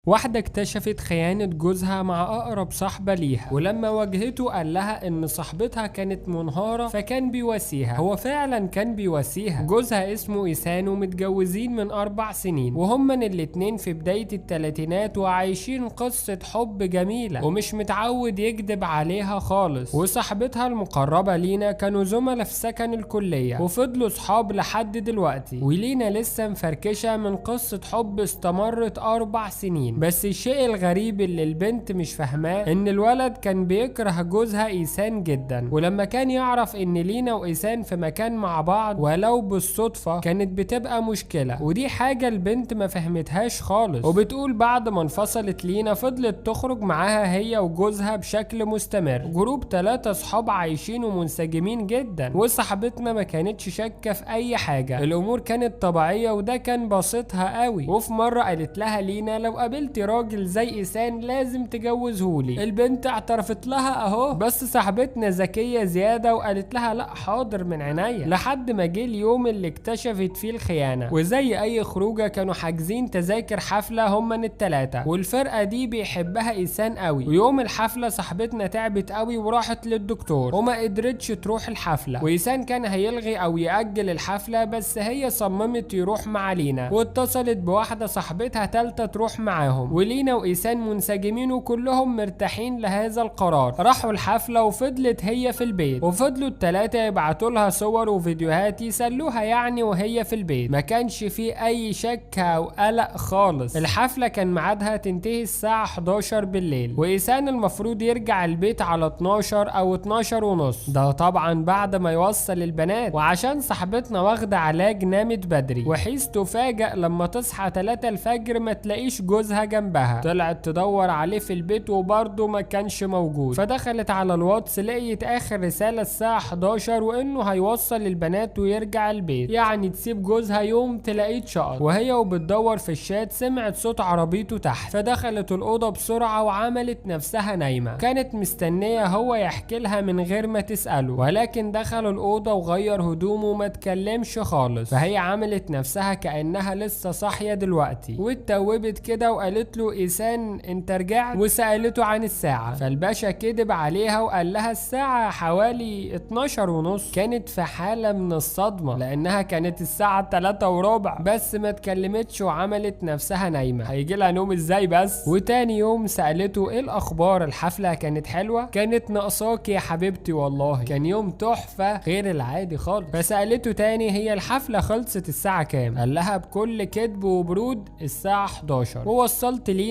واحدة اكتشفت خيانة جوزها مع أقرب صاحبة ليها، ولما واجهته قال لها إن صاحبتها كانت منهارة فكان بيواسيها. هو فعلا كان بيواسيها. جوزها اسمه إيسان ومتجوزين من 4 سنين، وهما الاتنين في بداية التلاتينات وعايشين قصة حب جميلة، ومش متعود يكذب عليها خالص. وصاحبتها المقربة لينا كانوا زملاء في سكن الكلية، وفضلوا صحاب لحد دلوقتي. ولينا لسه مفركشة من قصة حب استمرت 4 سنين. بس الشيء الغريب اللي البنت مش فاهماه ان الولد كان بيكره جوزها إيسان جدا، ولما كان يعرف ان لينا وإيسان في مكان مع بعض ولو بالصدفة كانت بتبقى مشكلة. ودي حاجة البنت ما فهمتهاش خالص. وبتقول بعد ما انفصلت لينا فضلت تخرج معاها هي وجوزها بشكل مستمر، جروب 3 صحاب عايشين ومنسجمين جدا، وصاحبتنا ما كانتش شاكة في اي حاجة، الامور كانت طبيعية وده كان بسيطها قوي. وفي مرة قالت لها لينا لو قابلتي راجل زي إيسان لازم تجوزهولي. البنت اعترفت لها اهو، بس صاحبتنا ذكية زيادة وقالت لها لا حاضر من عينيا، لحد ما جه اليوم اللي اكتشفت فيه الخيانة. وزي اي خروجة كانوا حاجزين تذاكر حفلة هما ال3، والفرقة دي بيحبها إيسان قوي. ويوم الحفلة صاحبتنا تعبت قوي وراحت للدكتور وما قدرتش تروح الحفلة، وإيسان كان هيلغي او يأجل الحفلة بس هي صممت يروح مع لينا، واتصلت بواحدة صاحبتها تالتة تروح معاهم. ولينا وإيسان منسجمين وكلهم مرتاحين لهذا القرار. راحوا الحفلة وفضلت هي في البيت، وفضلوا ال3 يبعتوا لها صور وفيديوهات يسلوها يعني وهي في البيت. ما كانش فيه اي شك او قلق خالص. الحفلة كان ميعادها تنتهي الساعة 11 بالليل، وإيسان المفروض يرجع البيت على 12 او 12 ونص، ده طبعا بعد ما يوصل البنات. وعشان صاحبتنا واخدة علاج نامت بدري، وحيث تفاجأ لما تصحى 3 الفجر ما تلاقيش جوزها جنبها. طلعت تدور عليه في البيت وبرضه ما كانش موجود، فدخلت على الواتس لقيت اخر رسالة الساعة 11 وانه هيوصل البنات ويرجع البيت، يعني تسيب جوزها يوم تلاقيه اتشقط. وهي وبتدور في الشات سمعت صوت عربيته تحت، فدخلت الأوضة بسرعة وعملت نفسها نايمة. كانت مستنية هو يحكي لها من غير ما تسأله، ولكن دخل الأوضة وغير هدومه وما تكلمش خالص. فهي عملت نفسها كأنها لسه صاحية دلوقتي، واتوبت كده وقالت له إيسان انت رجعت؟ وسألته عن الساعة، فالباشا كدب عليها وقال لها الساعة حوالي 12 ونص. كانت في حالة من الصدمة لأنها كانت الساعة 3 وربع، بس ما اتكلمتش وعملت نفسها نايمة. هيجي لها نوم ازاي بس؟ وتاني يوم سألته ايه الأخبار، الحفلة كانت حلوة؟ كانت ناقصاك يا حبيبتي والله، كان يوم تحفة غير العادي خالص. فسألته تاني هي الحفلة خلصت الساعة كام؟ قال لها بكل كذب وبرود الساعة 11. ووصلت ليه